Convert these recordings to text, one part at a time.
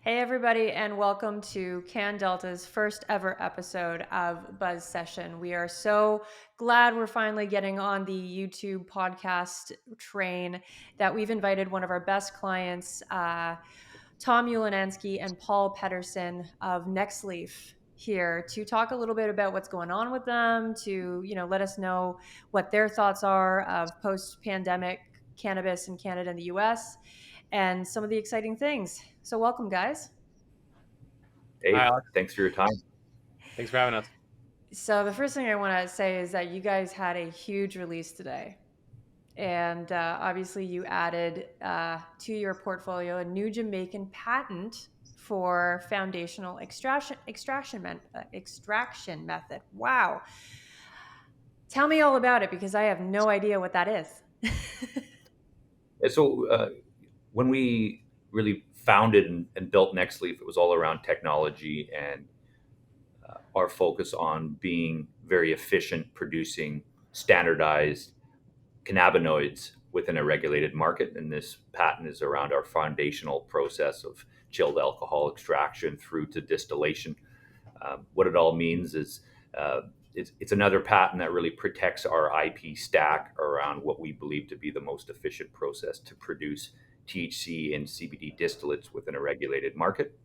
Hey, everybody, and welcome to CannDelta's first ever episode of Buzz Session. We are so glad we're finally getting on the YouTube podcast train, that we've invited one of our best clients, Tom Ulanowski and Paul Pedersen of Nextleaf, here to talk a little bit about what's going on with them, to let us know what their thoughts are of post-pandemic cannabis in Canada and the U.S., and some of the exciting things. So welcome, guys. Hi, Hey, Alex. thanks for your time. Thanks for having us. So the first thing I want to say is that you guys had a huge release today. And obviously you added to your portfolio a new Jamaican patent for foundational extraction method. Wow. Tell me all about it, because I have no idea what that is. So, when we really founded and built Nextleaf, it was all around technology and our focus on being very efficient, producing standardized cannabinoids within a regulated market. And this patent is around our foundational process of chilled alcohol extraction through to distillation. What it all means is it's another patent that really protects our IP stack around what we believe to be the most efficient process to produce THC and CBD distillates within a regulated market.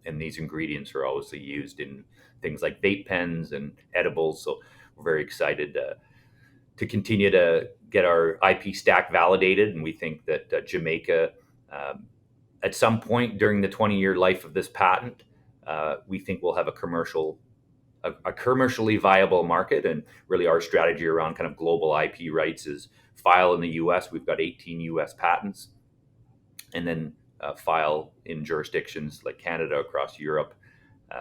And these ingredients are obviously used in things like vape pens and edibles. So we're very excited to continue to get our IP stack validated. And we think that Jamaica, at some point during the 20-year life of this patent, we think we'll have a commercially viable market. And really our strategy around kind of global IP rights is file in the US. We've got 18 US patents, and then file in jurisdictions like Canada, across Europe,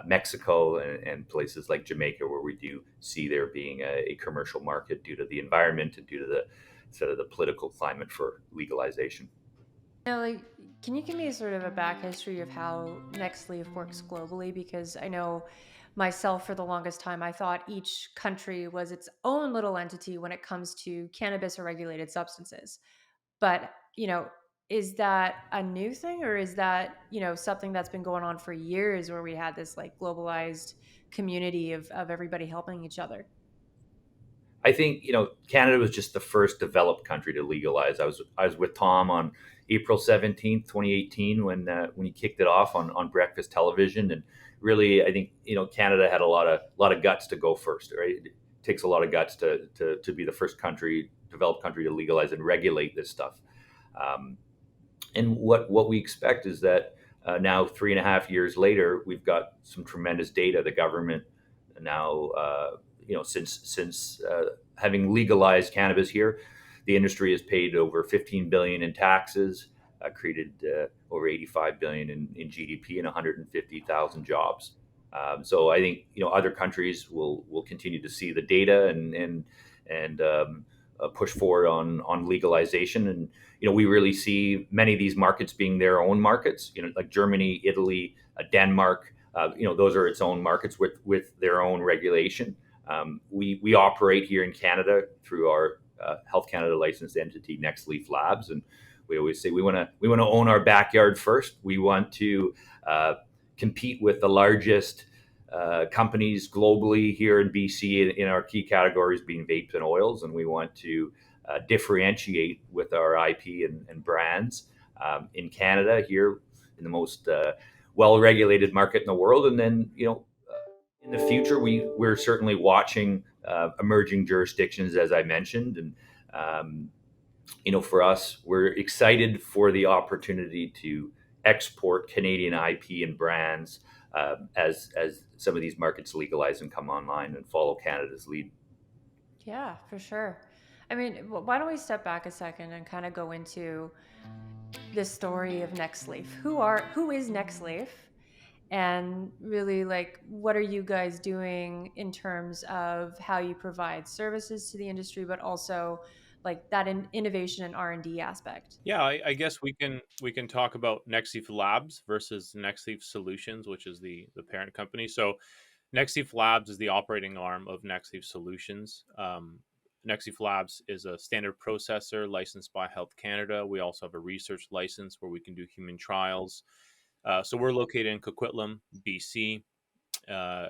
Mexico, and places like Jamaica, where we do see there being a commercial market due to the environment and due to the sort of the political climate for legalization. Like, can you give me sort of a back history of how Nextleaf works globally? Because I know myself, for the longest time, I thought each country was its own little entity when it comes to cannabis or regulated substances. But, is that a new thing, or is that, something that's been going on for years, where we had this like globalized community of everybody helping each other? I think Canada was just the first developed country to legalize. I was with Tom on April 17th, 2018, when he kicked it off on breakfast television. And really, I think Canada had a lot of guts to go first. Right, it takes a lot of guts to be the first developed country to legalize and regulate this stuff. And what we expect is that now 3.5 years later, we've got some tremendous data. The government now, since having legalized cannabis here, the industry has paid over 15 billion in taxes, created over 85 billion in GDP and 150,000 jobs. So I think other countries will continue to see the data and push forward on legalization. And we really see many of these markets being their own markets. Like Germany, Italy, Denmark. Those are its own markets with their own regulation. We operate here in Canada through our Health Canada licensed entity, Nextleaf Labs, and we always say we want to own our backyard first. We want to compete with the largest companies globally here in BC in our key categories being vapes and oils, and we want to differentiate with our IP and brands in Canada, here in the most well-regulated market in the world. And then in the future, we're certainly watching emerging jurisdictions, as I mentioned. And for us, we're excited for the opportunity to export Canadian IP and brands as some of these markets legalize and come online and follow Canada's lead. Yeah, for sure. I mean, why don't we step back a second and kind of go into the story of Nextleaf? Who is Nextleaf? And really, like, what are you guys doing in terms of how you provide services to the industry, but also like that innovation and R&D aspect? Yeah, I guess we can talk about Nextleaf Labs versus Nextleaf Solutions, which is the parent company. So Nextleaf Labs is the operating arm of Nextleaf Solutions. Nextleaf Labs is a standard processor licensed by Health Canada. We also have a research license where we can do human trials. So we're located in Coquitlam, BC. Uh,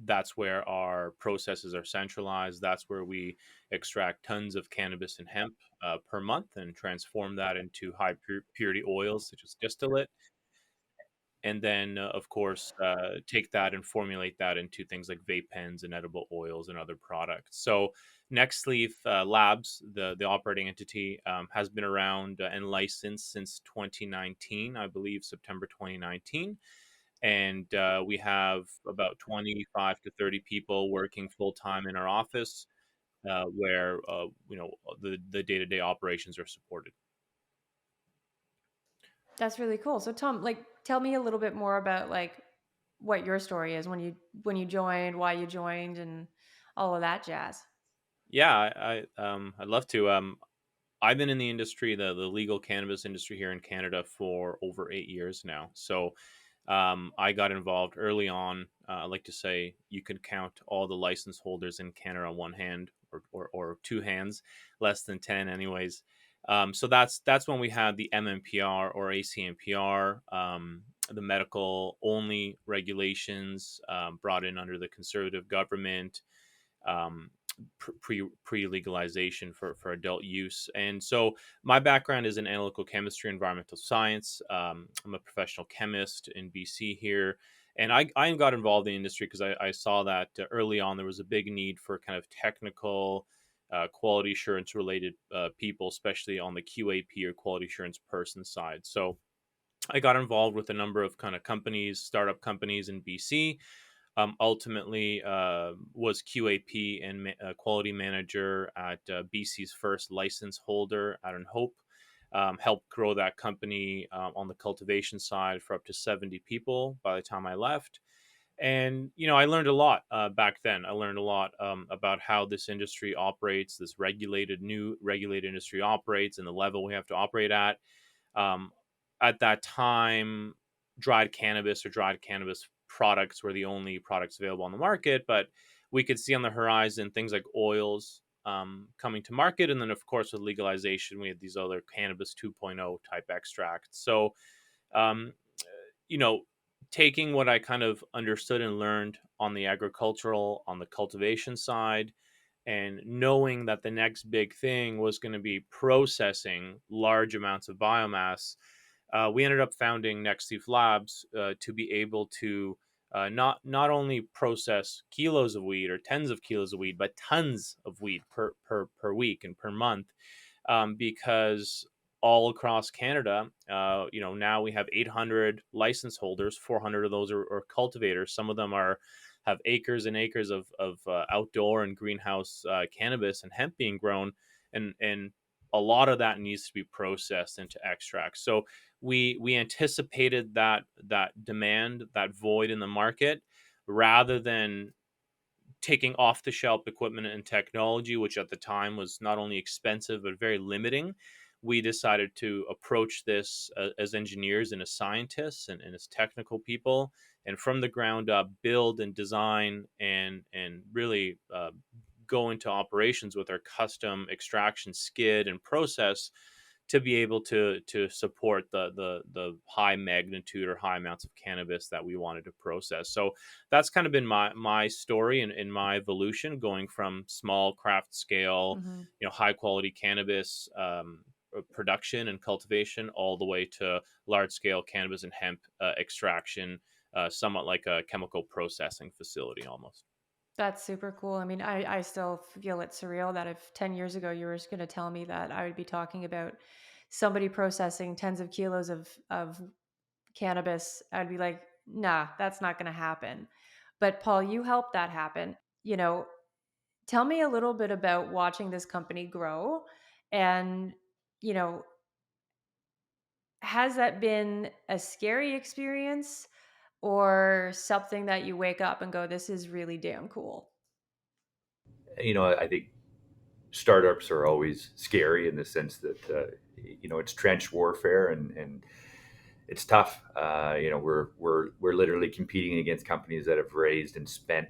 that's where our processes are centralized. That's where we extract tons of cannabis and hemp per month and transform that into high purity oils such as distillate. And then, of course, take that and formulate that into things like vape pens and edible oils and other products. So, Nextleaf Labs, the operating entity, has been around and licensed since 2019, I believe, September 2019. And we have about 25 to 30 people working full time in our office, where the day to day operations are supported. That's really cool. So Tom, like, tell me a little bit more about like what your story is when you joined, why you joined, and all of that jazz. Yeah, I'd love to. I've been in the industry, the legal cannabis industry here in Canada for over 8 years now. So I got involved early on. I like to say you can count all the license holders in Canada on one hand, or two hands, less than 10 anyways. So that's when we had the MMPR or ACMPR, the medical only regulations brought in under the conservative government, um, pre legalization for adult use. And so my background is in analytical chemistry, environmental science. I'm a professional chemist in BC here. And I got involved in the industry because I saw that early on there was a big need for kind of technical, quality assurance related people, especially on the QAP or quality assurance person side. So I got involved with a number of kind of companies, startup companies in BC. Ultimately, was QAP and quality manager at BC's first license holder out in Hope. Helped grow that company on the cultivation side for up to 70 people by the time I left. And I learned a lot back then. I learned a lot about how this industry operates, this new regulated industry operates, and the level we have to operate at. Um, at that time, dried cannabis products were the only products available on the market, but we could see on the horizon things like oils coming to market. And then, of course, with legalization, we had these other cannabis 2.0 type extracts. So, um, you know, taking what I kind of understood and learned on the agricultural, on the cultivation side, and knowing that the next big thing was going to be processing large amounts of biomass, we ended up founding Nextleaf Labs to be able to not only process kilos of weed or tens of kilos of weed, but tons of weed per week and per month, because all across Canada, now we have 800 license holders. 400 of those are cultivators. Some of them have acres and acres of outdoor and greenhouse cannabis and hemp being grown, and a lot of that needs to be processed into extracts. So we anticipated that demand, that void in the market, rather than taking off the shelf equipment and technology, which at the time was not only expensive but very limiting. We decided to approach this as engineers and as scientists and as technical people, and from the ground up build and design and really go into operations with our custom extraction skid and process to be able to support the high magnitude or high amounts of cannabis that we wanted to process. So that's kind of been my story and my evolution, going from small craft scale, Mm-hmm. high quality cannabis production and cultivation, all the way to large scale cannabis and hemp extraction, somewhat like a chemical processing facility almost. That's super cool. I mean, I still feel it's surreal that if 10 years ago you were going to tell me that I would be talking about somebody processing tens of kilos of cannabis, I'd be like, nah, that's not going to happen. But Paul, you helped that happen. You know, tell me a little bit about watching this company grow and, you know, has that been a scary experience or something that you wake up and go, this is really damn cool? I think startups are always scary in the sense that it's trench warfare and it's tough. We're literally competing against companies that have raised and spent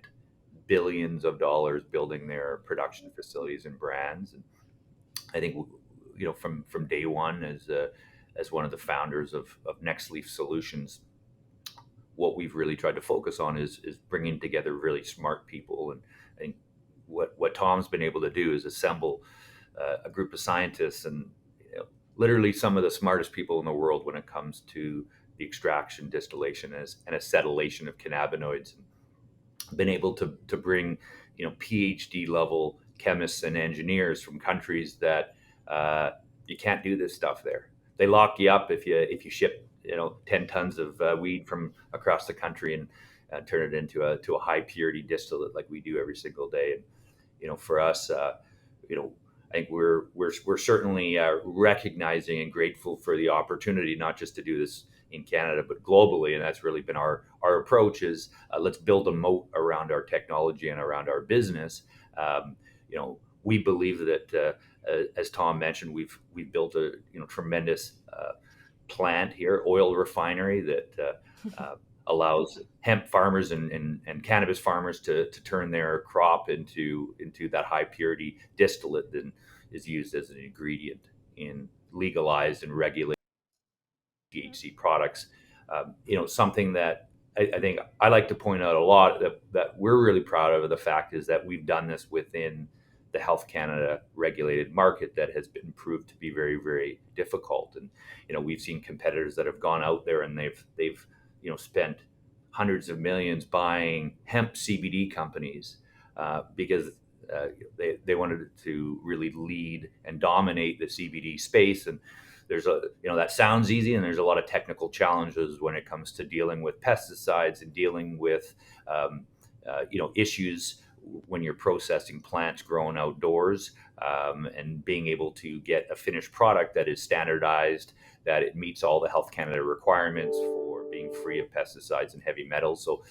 billions of dollars building their production facilities and brands. And I think from day one, as one of the founders of Nextleaf Solutions, what we've really tried to focus on is bringing together really smart people. And I think what Tom's been able to do is assemble a group of scientists and, literally some of the smartest people in the world when it comes to the extraction, distillation, and acetylation of cannabinoids. And been able to bring, PhD level chemists and engineers from countries that you can't do this stuff there. They lock you up if you ship 10 tons of weed from across the country and turn it into a high purity distillate like we do every single day. And for us, I think we're certainly recognizing and grateful for the opportunity, not just to do this in Canada but globally. And that's really been our approach: is let's build a moat around our technology and around our business. We believe that, as Tom mentioned, we've built a tremendous plant here, oil refinery that allows hemp farmers and cannabis farmers to turn their crop into that high purity distillate that is used as an ingredient in legalized and regulated THC products. Something that I think I like to point out a lot that we're really proud of the fact is that we've done this within the Health Canada regulated market that has been proved to be very, very difficult. And we've seen competitors that have gone out there and they've spent hundreds of millions buying hemp CBD companies because they wanted to really lead and dominate the CBD space. And there's that sounds easy, and there's a lot of technical challenges when it comes to dealing with pesticides and dealing with issues when you're processing plants grown outdoors, and being able to get a finished product that is standardized, that it meets all the Health Canada requirements for being free of pesticides and heavy metals. So,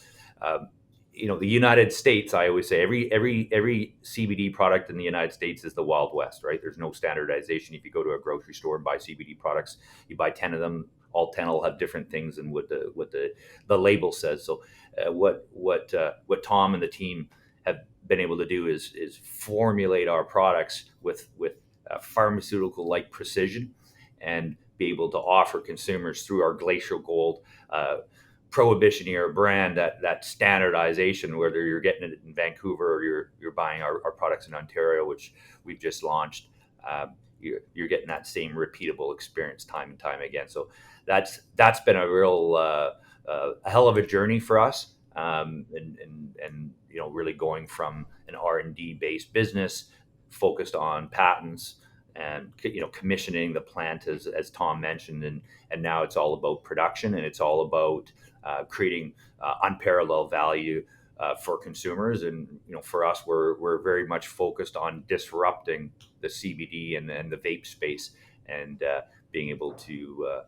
the United States, I always say every CBD product in the United States is the Wild West, right? There's no standardization. If you go to a grocery store and buy CBD products, you buy 10 of them, all 10 will have different things than what the label says. So, what Tom and the team have been able to do is formulate our products with pharmaceutical like precision, and be able to offer consumers through our Glacial Gold prohibition-era brand that standardization, whether you're getting it in Vancouver or you're buying our products in Ontario, which we've just launched. You're getting that same repeatable experience time and time again. So that's been a real a hell of a journey for us, and really going from an R&D based business focused on patents and commissioning the plant, as Tom mentioned, and now it's all about production, and it's all about creating unparalleled value for consumers. And for us, we're very much focused on disrupting the CBD and the vape space, and being able to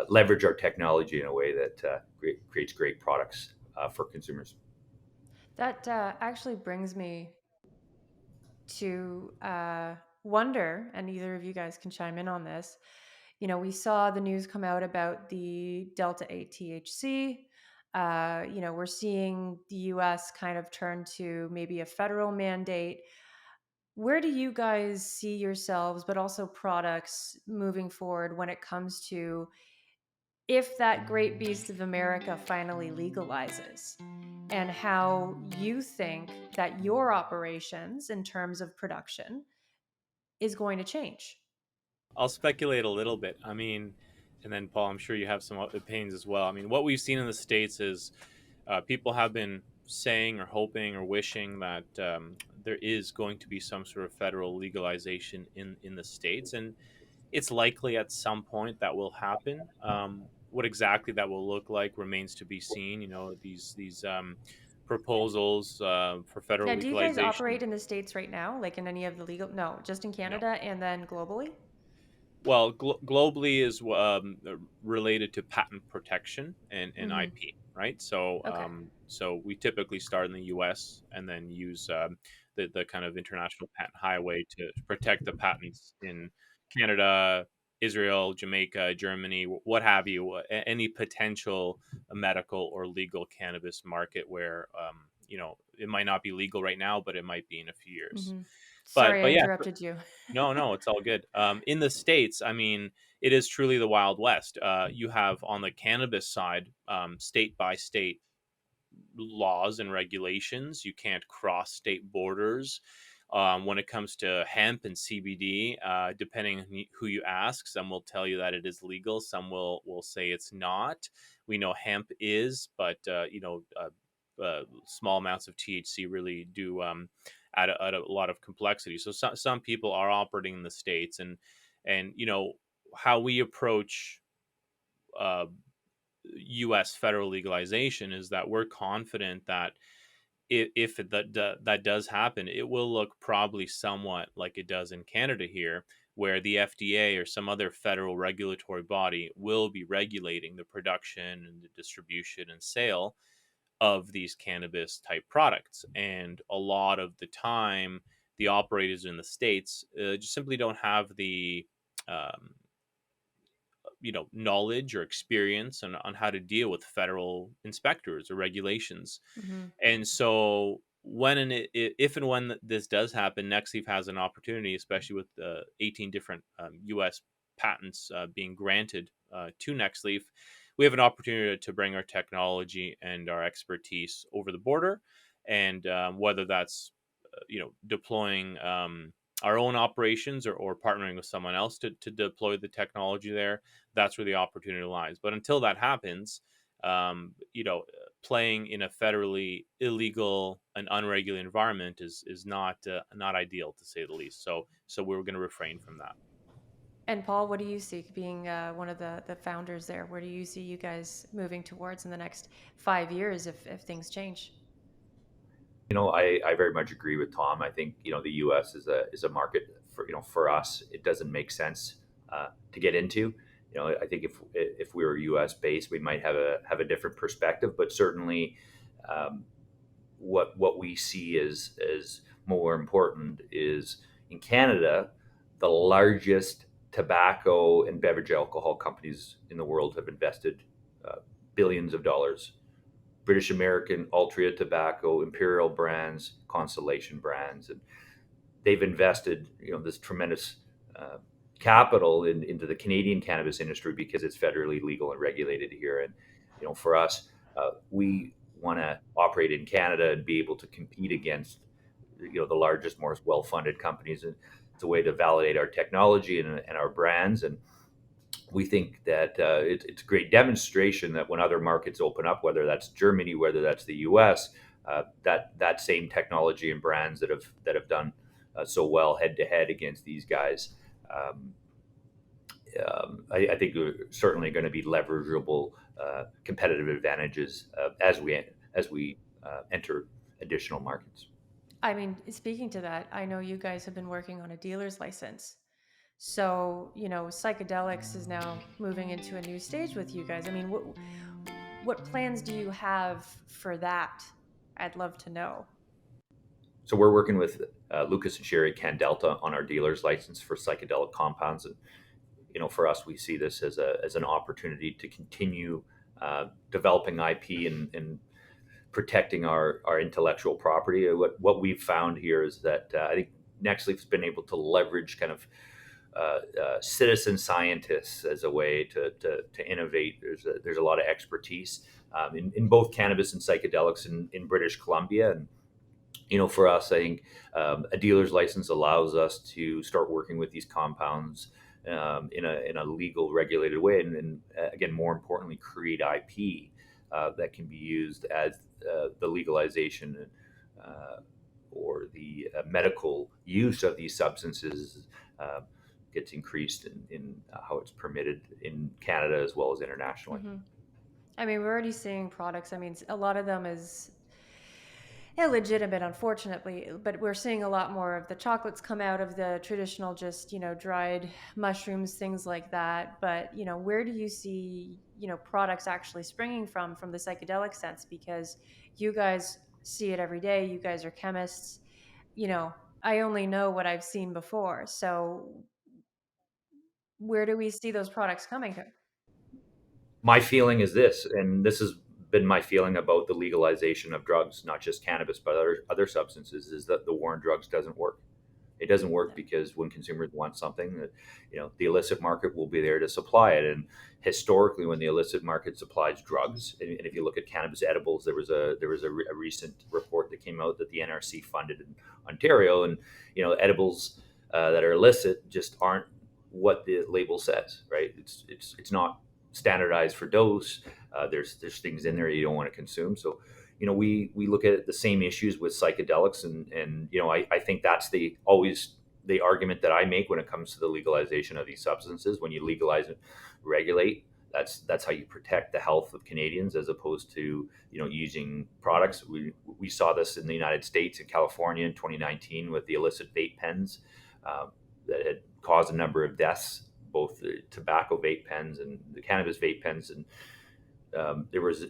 leverage our technology in a way that creates great products for consumers. That actually brings me to wonder, and either of you guys can chime in on this. We saw the news come out about the Delta 8 THC. We're seeing the US kind of turn to maybe a federal mandate. Where do you guys see yourselves, but also products, moving forward when it comes to if that great beast of America finally legalizes, and how you think that your operations in terms of production is going to change? I'll speculate a little bit. I mean, and then Paul, I'm sure you have some opinions as well. I mean, what we've seen in the States is people have been saying or hoping or wishing that there is going to be some sort of federal legalization in the States. And it's likely at some point that will happen. What exactly that will look like remains to be seen. These proposals for federal Yeah, do you guys legalization. operate in the States right now? Like in any of the legal? No, just in No. Canada and then globally? Well, globally is related to patent protection and Mm-hmm. IP, right? So, Okay. so we typically start in the U.S. and then use the kind of international patent highway to protect the patents in Canada, Israel, Jamaica, Germany, what have you. Any potential medical or legal cannabis market where it might not be legal right now, but it might be in a few years. Mm-hmm. But Sorry, I yeah, interrupted you. no, no, it's all good. In the States, I mean, it is truly the Wild West. You have on the cannabis side, state by state laws and regulations. You can't cross state borders. When it comes to hemp and CBD, depending on who you ask, some will tell you that it is legal. Some will say it's not. We know hemp is, but small amounts of THC really do add a lot of complexity. So some people are operating in the states, and how we approach uh, U.S. federal legalization is that we're confident that if that does happen, it will look probably somewhat like it does in Canada here, where the FDA or some other federal regulatory body will be regulating the production and the distribution and sale of these cannabis type products. And a lot of the time, the operators in the states just simply don't have the um, knowledge or experience on how to deal with federal inspectors or regulations. Mm-hmm. And so if and when this does happen, Nextleaf has an opportunity, especially with the 18 different U.S. patents being granted to Nextleaf. We have an opportunity to bring our technology and our expertise over the border, and whether that's deploying our own operations, or partnering with someone else to deploy the technology there, that's where the opportunity lies. But until that happens, um, you know, playing in a federally illegal and unregulated environment is not ideal, to say the least. So we're going to refrain from that. And Paul, what do you see being one of the founders there? Where do you see you guys moving towards in the next 5 years if things change? I very much agree with Tom. I think the U.S. is a market for us. It doesn't make sense to get into. I think if we were U.S. based, we might have a different perspective. But certainly, what we see as more important is in Canada, the largest tobacco and beverage alcohol companies in the world have invested billions of dollars. British American, Altria Tobacco, Imperial Brands, Constellation Brands, and they've invested this tremendous capital into the Canadian cannabis industry because it's federally legal and regulated here. And for us, we want to operate in Canada and be able to compete against the largest, most well-funded companies. And it's a way to validate our technology and our brands. And we think that it's a great demonstration that when other markets open up, whether that's Germany, whether that's the U.S., that same technology and brands that have done so well head to head against these guys, I think are certainly going to be leverageable competitive advantages as we enter additional markets. I mean, speaking to that, I know you guys have been working on a dealer's license. So, psychedelics is now moving into a new stage with you guys. I mean, what plans do you have for that? I'd love to know. So we're working with Lucas and Sherry CannDelta on our dealer's license for psychedelic compounds, and for us, we see this as an opportunity to continue developing IP and protecting our intellectual property. What we've found here is that I think Nextleaf's been able to leverage kind of citizen scientists as a way to innovate. There's a lot of expertise in both cannabis and psychedelics in British Columbia. And for us, I think a dealer's license allows us to start working with these compounds in a legal, regulated way, and again, more importantly, create IP that can be used as the legalization or the medical use of these substances gets increased in how it's permitted in Canada as well as internationally. Hmm. I mean, we're already seeing products. I mean, a lot of them is illegitimate, unfortunately, but we're seeing a lot more of the chocolates come out of the traditional, just, dried mushrooms, things like that. But, where do you see, products actually springing from the psychedelic sense? Because you guys see it every day. You guys are chemists. You know, I only know what I've seen before. So where do we see those products coming from? My feeling is this, and this has been my feeling about the legalization of drugs, not just cannabis, but other substances, is that the war on drugs doesn't work. It doesn't work Yeah. because when consumers want something, the illicit market will be there to supply it. And historically, when the illicit market supplies drugs, and if you look at cannabis edibles, there was a recent report that came out that the NRC funded in Ontario, and edibles that are illicit just aren't what the label says, right? It's not standardized for dose. There's things in there you don't want to consume. So, we look at the same issues with psychedelics, and I think that's the always the argument that I make when it comes to the legalization of these substances. When you legalize and regulate, that's how you protect the health of Canadians, as opposed to using products. We saw this in the United States, in California in 2019, with the illicit vape pens uh, that had caused a number of deaths, both the tobacco vape pens and the cannabis vape pens. And there was,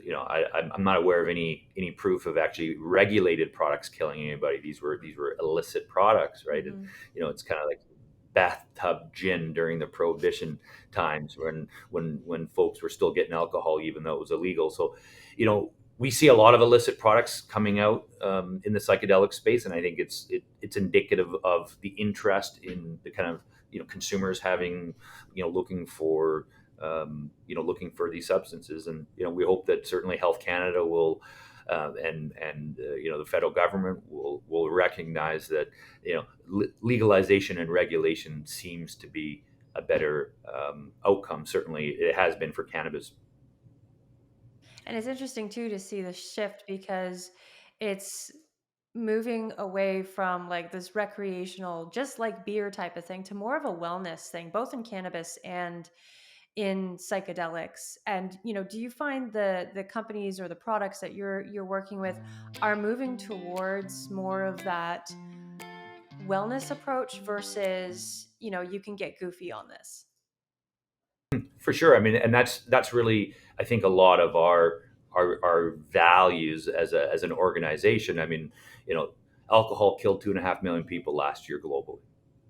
I'm not aware of any proof of actually regulated products killing anybody. These were illicit products, right? And Hmm. it's kind of like bathtub gin during the prohibition times, when folks were still getting alcohol even though it was illegal. So, we see a lot of illicit products coming out in the psychedelic space, and I think it's indicative of the interest in the kind of consumers having looking for these substances. And we hope that certainly Health Canada will and the federal government will recognize that legalization and regulation seems to be a better outcome. Certainly, it has been for cannabis. And it's interesting too to see the shift because it's moving away from like this recreational, just like beer type of thing, to more of a wellness thing, both in cannabis and in psychedelics. And do you find the companies or the products that you're working with are moving towards more of that wellness approach versus you can get goofy on this? For sure. I mean, and that's really, I think, a lot of our values as an organization. I mean, alcohol killed 2.5 million people last year globally,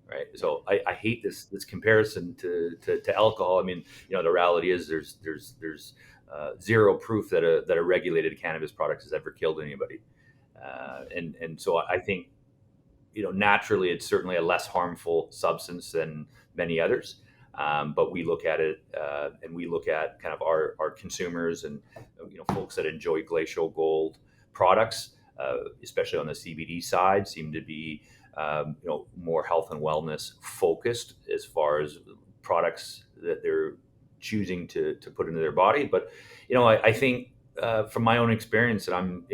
right? Yeah. So I hate this comparison to alcohol. I mean, the reality is there's zero proof that a regulated cannabis product has ever killed anybody, and so I think naturally it's certainly a less harmful substance than many others. But we look at it, and we look at kind of our consumers, and folks that enjoy Glacial Gold products, especially on the CBD side, seem to be more health and wellness focused as far as products that they're choosing to put into their body. But I think from my own experience, that I'm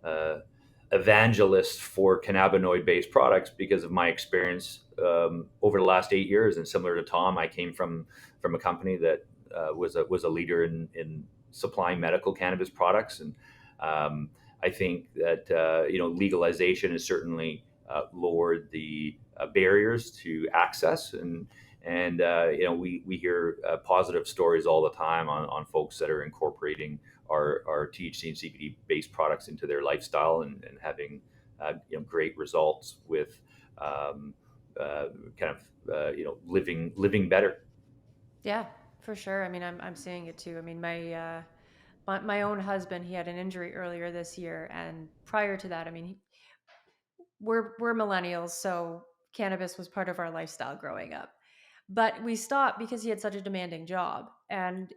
a evangelist for cannabinoid based products because of my experience over the last 8 years. And similar to Tom, I came from a company that was a leader in supplying medical cannabis products. And I think that legalization has certainly lowered the barriers to access. And we hear positive stories all the time on folks that are incorporating our THC and CBD based products into their lifestyle, and having great results with um, kind of living better. Yeah, for sure. I mean, I'm seeing it too. I mean, my own husband, he had an injury earlier this year, and prior to that, I mean, we're millennials, so cannabis was part of our lifestyle growing up. But we stopped because he had such a demanding job, and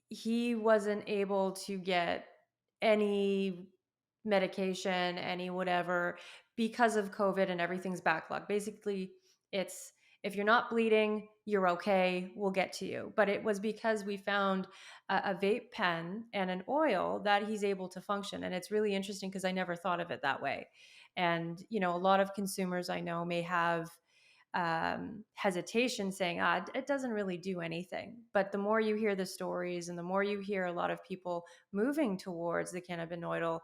he wasn't able to get any medication, any whatever, because of COVID and everything's backlogged. Basically, it's if you're not bleeding, you're okay. We'll get to you. But it was because we found a vape pen and an oil that he's able to function. And it's really interesting because I never thought of it that way. And, a lot of consumers I know may have hesitation saying, it doesn't really do anything. But the more you hear the stories and the more you hear a lot of people moving towards the cannabinoidal,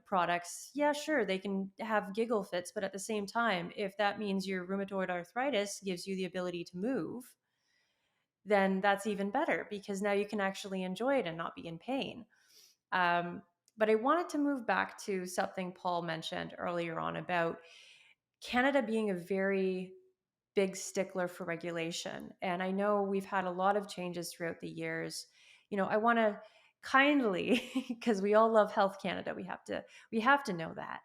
products, yeah, sure, they can have giggle fits. But at the same time, if that means your rheumatoid arthritis gives you the ability to move, then that's even better because now you can actually enjoy it and not be in pain. Um, but I wanted to move back to something Paul mentioned earlier on about Canada being a very big stickler for regulation. And I know we've had a lot of changes throughout the years. I want to kindly, because we all love Health Canada, we have to know that.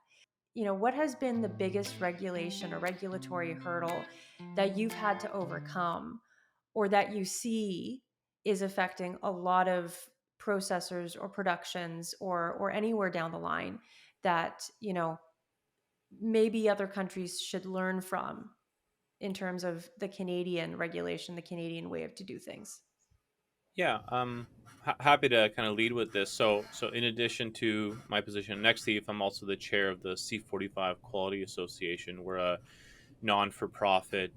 what has been the biggest regulation or regulatory hurdle that you've had to overcome, or that you see is affecting a lot of processors or productions, or anywhere down the line, that maybe other countries should learn from, in terms of the Canadian regulation, the Canadian way of to do things? Yeah, happy to kind of lead with this. So in addition to my position at Nextleaf, I'm also the chair of the C45 Quality Association. We're a non-for-profit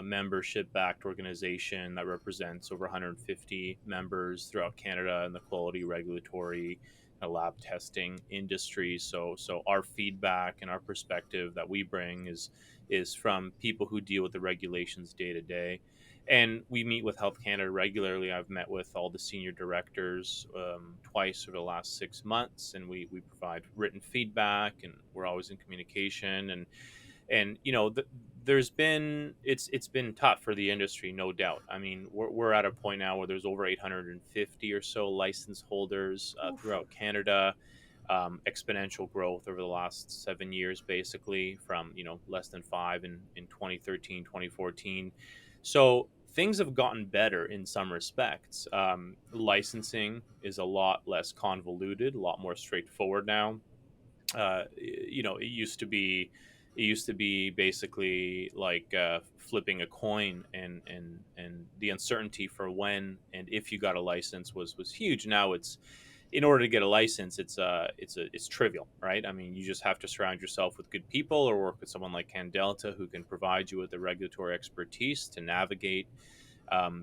membership-backed organization that represents over 150 members throughout Canada in the quality, regulatory, lab testing industry. So our feedback and our perspective that we bring is from people who deal with the regulations day to day. And we meet with Health Canada regularly. I've met with all the senior directors twice over the last 6 months, and we provide written feedback, and we're always in communication. And there's been it's been tough for the industry, no doubt. I mean, we're at a point now where there's over 850 or so license holders Oof. throughout Canada. Exponential growth over the last 7 years, basically, from less than five in 2013, 2014. So things have gotten better in some respects. Licensing is a lot less convoluted, a lot more straightforward now. It used to be basically like flipping a coin, and the uncertainty for when and if you got a license was huge. Now it's, in order to get a license, it's trivial, right? I mean, you just have to surround yourself with good people or work with someone like CannDelta who can provide you with the regulatory expertise to navigate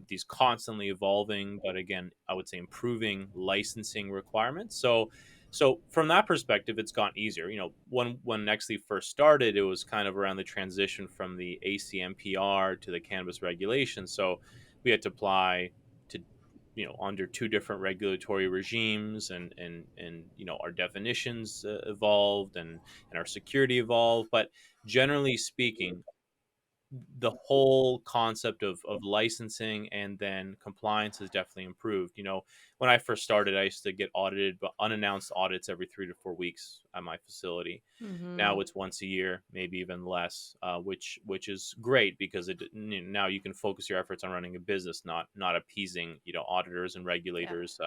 these constantly evolving, but again, I would say improving licensing requirements. So from that perspective, it's gotten easier. When Nextleaf first started, it was kind of around the transition from the ACMPR to the cannabis regulation. So we had to apply to, under two different regulatory regimes, and our definitions evolved, and our security evolved. But generally speaking, the whole concept of licensing and then compliance has definitely improved. When I first started, I used to get audited, but unannounced audits every 3 to 4 weeks at my facility. Now Mm-hmm. it's once a year, maybe even less, which is great because now you can focus your efforts on running a business, not appeasing auditors and Yeah. regulators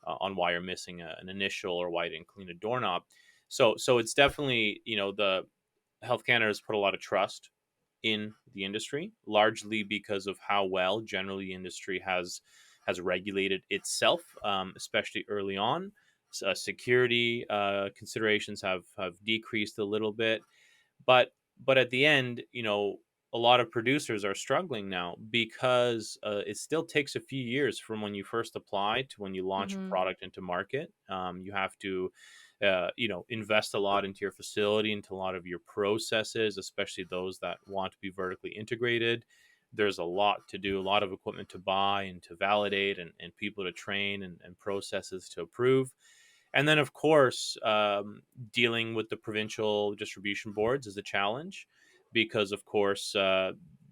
on why you're missing an initial or why you didn't clean a doorknob. So it's definitely, the Health Canada has put a lot of trust in the industry, largely because of how well generally the industry has regulated itself, especially early on. Security considerations have decreased a little bit, but at the end, a lot of producers are struggling now because it still takes a few years from when you first apply to when you launch a Mm-hmm. product into market. You have to invest a lot into your facility, into a lot of your processes, especially those that want to be vertically integrated. There's a lot to do, a lot of equipment to buy and to validate, and people to train, and processes to approve. And then, of course, dealing with the provincial distribution boards is a challenge because, of course,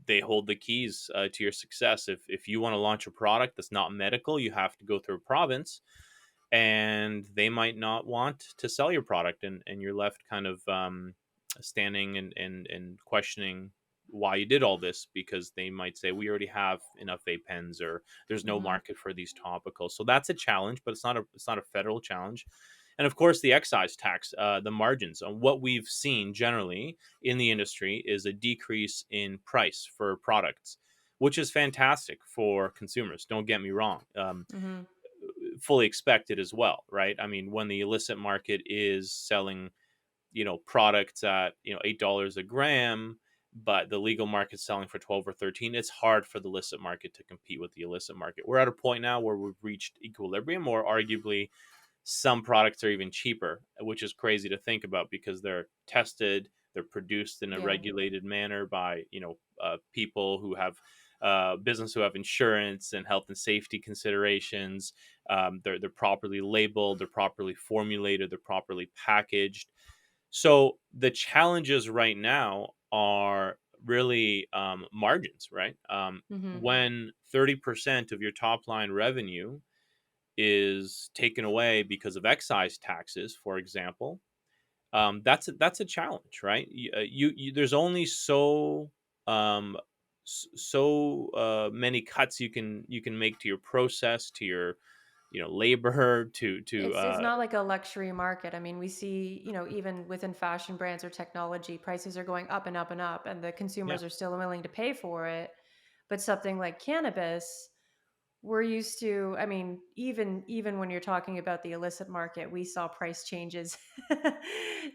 they hold the keys to your success. If you want to launch a product that's not medical, you have to go through a province, and they might not want to sell your product, and you're left kind of standing and questioning why you did all this, because they might say we already have enough vape pens, or there's no Mm-hmm. market for these topicals. So that's a challenge, but it's not a federal challenge. And of course, the excise tax, the margins on what we've seen generally in the industry is a decrease in price for products, which is fantastic for consumers. Don't get me wrong. Mm-hmm. Fully expected as well, right? I mean, when the illicit market is selling, products at $8 a gram, but the legal market's selling for 12 or 13, it's hard for the illicit market to compete with the illicit market. We're at a point now where we've reached equilibrium, or arguably some products are even cheaper, which is crazy to think about because they're tested, they're produced in a Yeah. regulated manner by people who have business, who have insurance and health and safety considerations. They're properly labeled, they're properly formulated, they're properly packaged. So the challenges right now are really margins, right? Mm-hmm. When 30% of your top line revenue is taken away because of excise taxes, for example, That's a challenge, right? There's only um, many cuts you can make to your process, to your labor, to It's not like a luxury market. I mean, we see, even within fashion brands or technology, prices are going up and up and up, and the yeah. consumers are still willing to pay for it. But something like cannabis, we're used to, I mean, even when you're talking about the illicit market, we saw price changes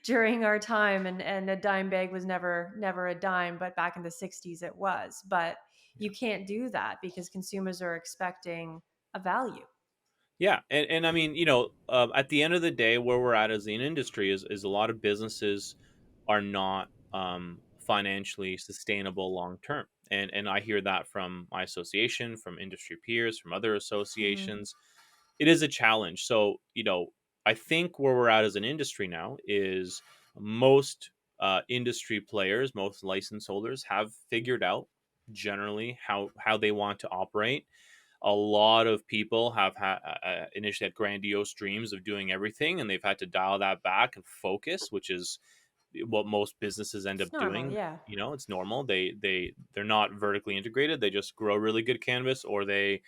during our time, and a dime bag was never a dime, but back in the 60s it was. But Yeah. you can't do that because consumers are expecting a value. Yeah, and I mean, at the end of the day, where we're at as an industry is a lot of businesses are not financially sustainable long term, and I hear that from my association, from industry peers, from other Hmm. associations. It is a challenge. So, I think where we're at as an industry now is most industry players, most license holders have figured out generally how they want to operate. A lot of people have initially had grandiose dreams of doing everything, and they've had to dial that back and focus, which is what most businesses end up It's normal, doing. yeah. It's normal. They're not vertically integrated. They just grow really good cannabis, or they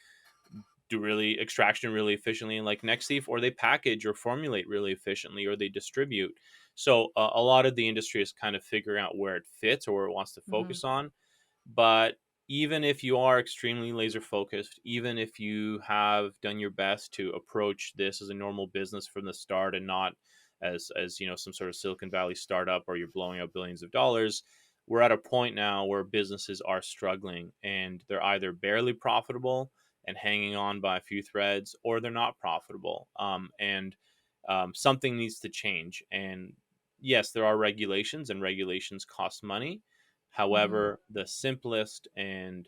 do really extraction really efficiently, like Nextleaf, or they package or formulate really efficiently, or they distribute. So a lot of the industry is kind of figuring out where it fits or where it wants to Hmm. focus on. But even if you are extremely laser focused, even if you have done your best to approach this as a normal business from the start and not as some sort of Silicon Valley startup or you're blowing out billions of dollars, we're at a point now where businesses are struggling and they're either barely profitable and hanging on by a few threads, or they're not profitable. And something needs to change. And yes, there are regulations, and regulations cost money. Hmm. However, the simplest and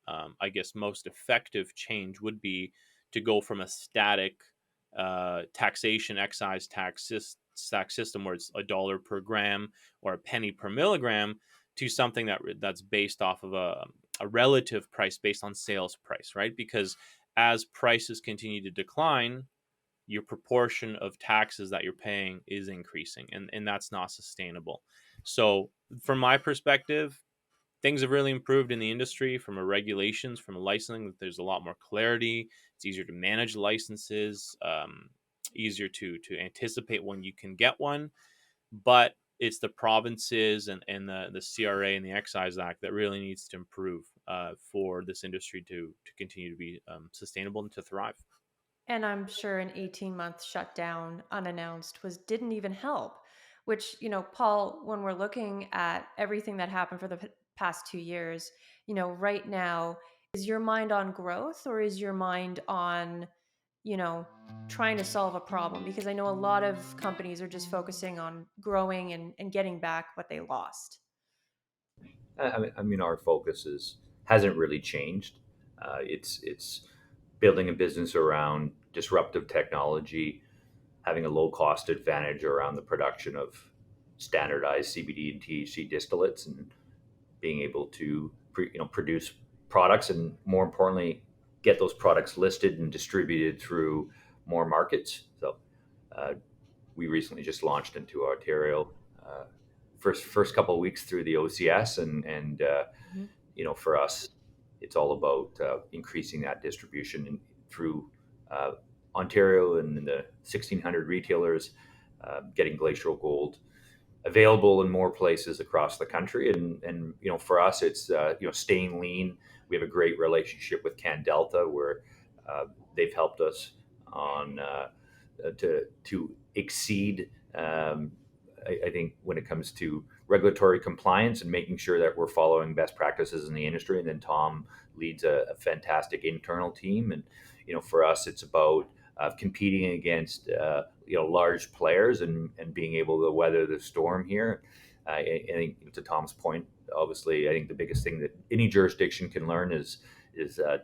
I guess most effective change would be to go from a static taxation excise tax system where it's $1 per gram or a penny per milligram to something that's based off of a relative price based on sales price, right? Because as prices continue to decline, your proportion of taxes that you're paying is increasing, and that's not sustainable. So from my perspective, things have really improved in the industry from a regulations, from a licensing. There's a lot more clarity. It's easier to manage licenses, easier to anticipate when you can get one. But it's the provinces and the CRA and the Excise Act that really needs to improve for this industry to continue to be sustainable and to thrive. And I'm sure an 18-month shutdown unannounced was didn't even help, which, Paul, when we're looking at everything that happened for the past 2 years, right now, is your mind on growth or is your mind on, you know, trying to solve a problem? Because I know a lot of companies are just focusing on growing and getting back what they lost. I mean, our focus hasn't really changed. It's building a business around disruptive technology, having a low cost advantage around the production of standardized CBD and THC distillates, and being able to produce products, and more importantly, get those products listed and distributed through more markets. So uh, we recently just launched into Ontario. First couple of weeks through the OCS, and Mhm. for us, it's all about increasing that distribution through uh, Ontario and the 1,600 retailers, getting Glacial Gold available in more places across the country. And for us, it's staying lean. We have a great relationship with CannDelta, where they've helped us on to exceed. I think when it comes to regulatory compliance and making sure that we're following best practices in the industry. And then Tom leads a fantastic internal team. And for us, it's about competing against large players, and being able to weather the storm here. I think to Tom's point, obviously, I think the biggest thing that any jurisdiction can learn is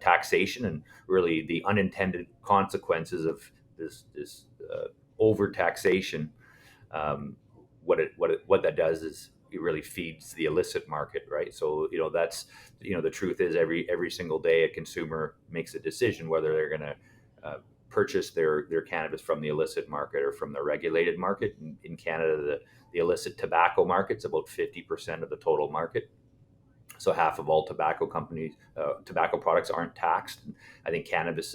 taxation, and really the unintended consequences of this over taxation. Um, what that does is it really feeds the illicit market, right? So that's the truth is every single day a consumer makes a decision whether they're going to purchase their cannabis from the illicit market or from the regulated market. In Canada, the illicit tobacco market's about 50% of the total market. So half of all tobacco companies, tobacco products aren't taxed. I think cannabis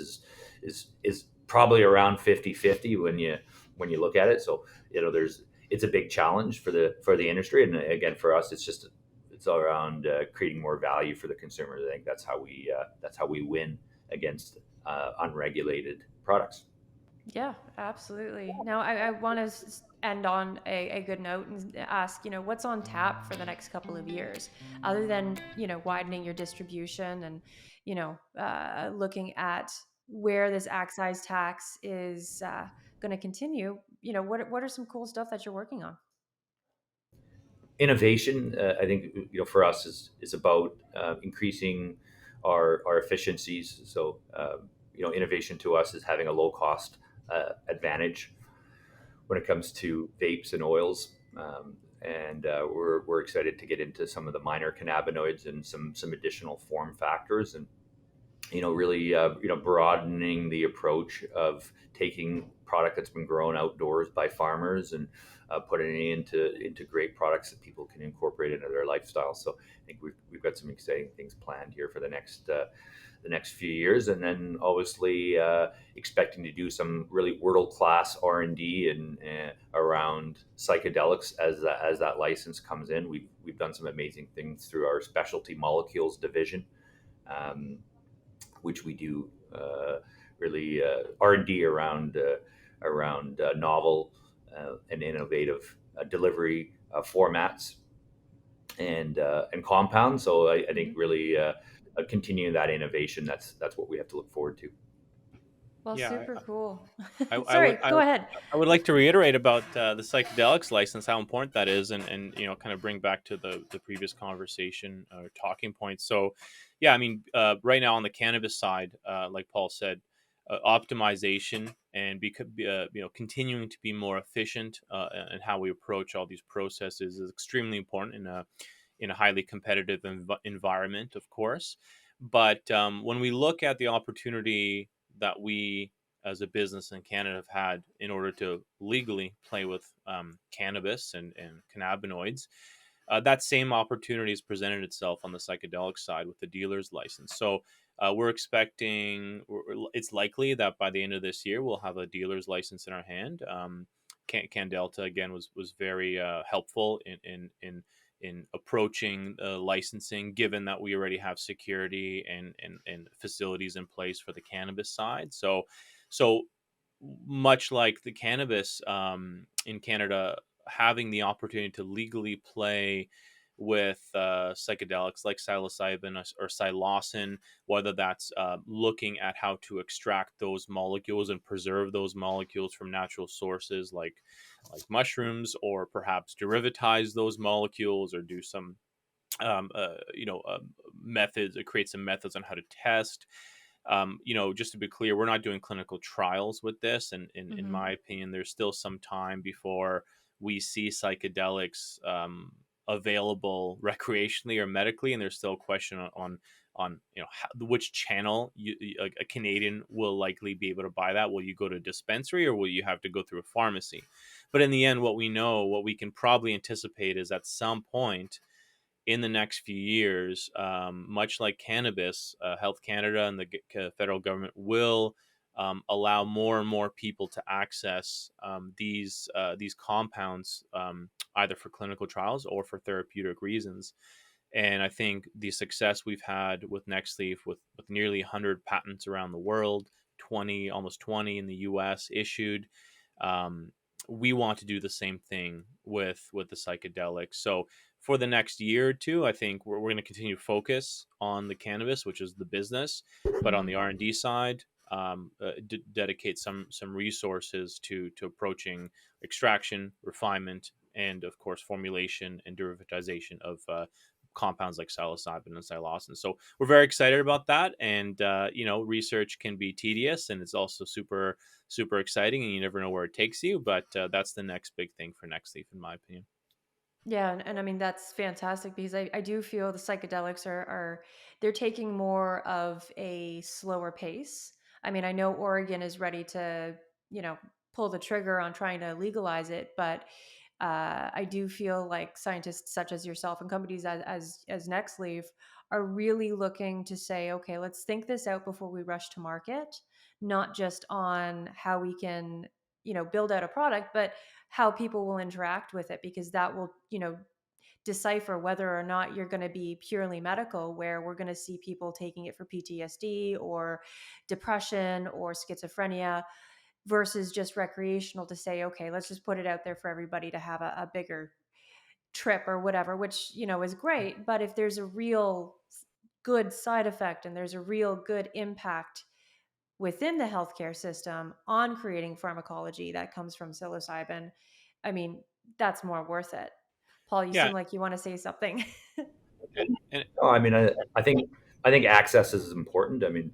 is probably around 50-50 when you look at it. So there's it's a big challenge for the industry, and again for us, it's all around creating more value for the consumers. I think that's how we win against unregulated products. Yeah, absolutely. Now, I want to end on a good note and ask, what's on tap for the next couple of years, other than, widening your distribution and, looking at where this excise tax is going to continue. What are some cool stuff that you're working on? Innovation, I think, for us is about increasing our efficiencies. So innovation to us is having a low cost advantage when it comes to vapes and oils. And we're excited to get into some of the minor cannabinoids and some additional form factors, and really broadening the approach of taking product that's been grown outdoors by farmers and putting it into great products that people can incorporate into their lifestyle. So I think we've got some exciting things planned here for the next few years, and then obviously expecting to do some really world class R&D and around psychedelics as that license comes in. We've done some amazing things through our specialty molecules division. Which we do really R&D around novel and innovative delivery formats and compounds. So I think really continuing that innovation. That's what we have to look forward to. Well, Yeah, super cool. I Sorry, would go ahead. I would like to reiterate about the psychedelics license, how important that is, and kind of bring back to the previous conversation or talking points. So, yeah, I mean, right now on the cannabis side, like Paul said, optimization and continuing to be more efficient in how we approach all these processes is extremely important in a highly competitive environment, of course. But when we look at the opportunity that we as a business in Canada have had in order to legally play with cannabis and cannabinoids, that same opportunity has presented itself on the psychedelic side with the dealer's license. So we're expecting, it's likely that by the end of this year, we'll have a dealer's license in our hand. CannDelta again was very helpful in approaching licensing, given that we already have security and facilities in place for the cannabis side. So much like the cannabis in Canada, having the opportunity to legally play with psychedelics like psilocybin or psilocin, whether that's looking at how to extract those molecules and preserve those molecules from natural sources like mushrooms, or perhaps derivatize those molecules or do some methods, create some methods on how to test. Just to be clear, we're not doing clinical trials with this, and in Hmm. my opinion, there's still some time before we see psychedelics available recreationally or medically, and there's still a question on which channel a Canadian will likely be able to buy that. Will you go to a dispensary or will you have to go through a pharmacy? But in the end, what we can probably anticipate is at some point in the next few years, much like cannabis, Health Canada and the federal government will allow more and more people to access these compounds, either for clinical trials or for therapeutic reasons. And I think the success we've had with Nextleaf, with nearly 100 patents around the world, almost 20 in the U.S. issued, um, we want to do the same thing with the psychedelics. So for the next year or two, I think we're going to continue to focus on the cannabis, which is the business, but on the Hmm. R&D side, dedicate some resources to approaching extraction, refinement, and of course formulation and derivatization of compounds like psilocybin and psilocin. So we're very excited about that, and research can be tedious, and it's also super exciting, and you never know where it takes you. But that's the next big thing for Nextleaf, in my opinion. Yeah, and I mean that's fantastic because I do feel the psychedelics are they're taking more of a slower pace. I mean, I know Oregon is ready to, you know, pull the trigger on trying to legalize it, but I do feel like scientists such as yourself and companies as Nextleaf are really looking to say, okay, let's think this out before we rush to market, not just on how we can, you know, build out a product, but how people will interact with it, because that will, you know, decipher whether or not you're going to be purely medical, where we're going to see people taking it for PTSD or depression or schizophrenia, versus just recreational, to say, okay, let's just put it out there for everybody to have a bigger trip or whatever, which, you know, is great. But if there's a real good side effect and there's a real good impact within the healthcare system on creating pharmacology that comes from psilocybin, I mean, that's more worth it. Paul, you Yeah, seem like you want to say something. and No, I mean, I think access is important. I mean,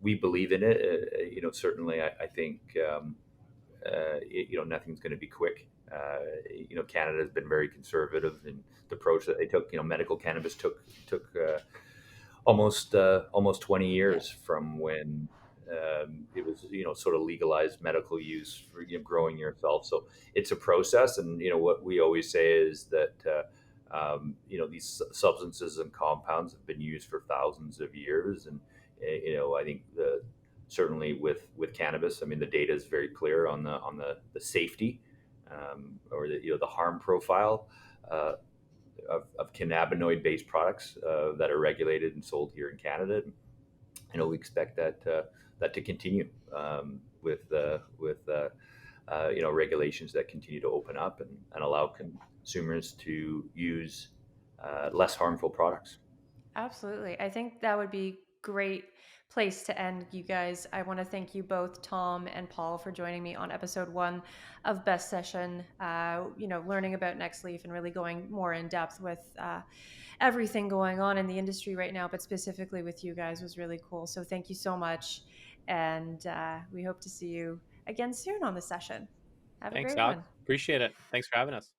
we believe in it. Certainly, I think nothing's going to be quick. Canada has been very conservative in the approach that they took. Medical cannabis took almost 20 Yeah, years from when it was sort of legalized medical use for growing yourself. So it's a process, and what we always say is that these substances and compounds have been used for thousands of years, and I think certainly with cannabis, I mean the data is very clear on the safety or the harm profile. Of cannabinoid based products that are regulated and sold here in Canada. We expect that to continue with regulations that continue to open up and allow consumers to use less harmful products. absolutely. I think that would be great place to end, you guys. I want to thank you both, Tom and Paul, for joining me on episode 1 of Best Session. You know, learning about Nextleaf and really going more in depth with everything going on in the industry right now, but specifically with you guys, was really cool. So thank you so much, and we hope to see you again soon on the session. Have a thanks, great Alex. one. Appreciate it. Thanks for having us.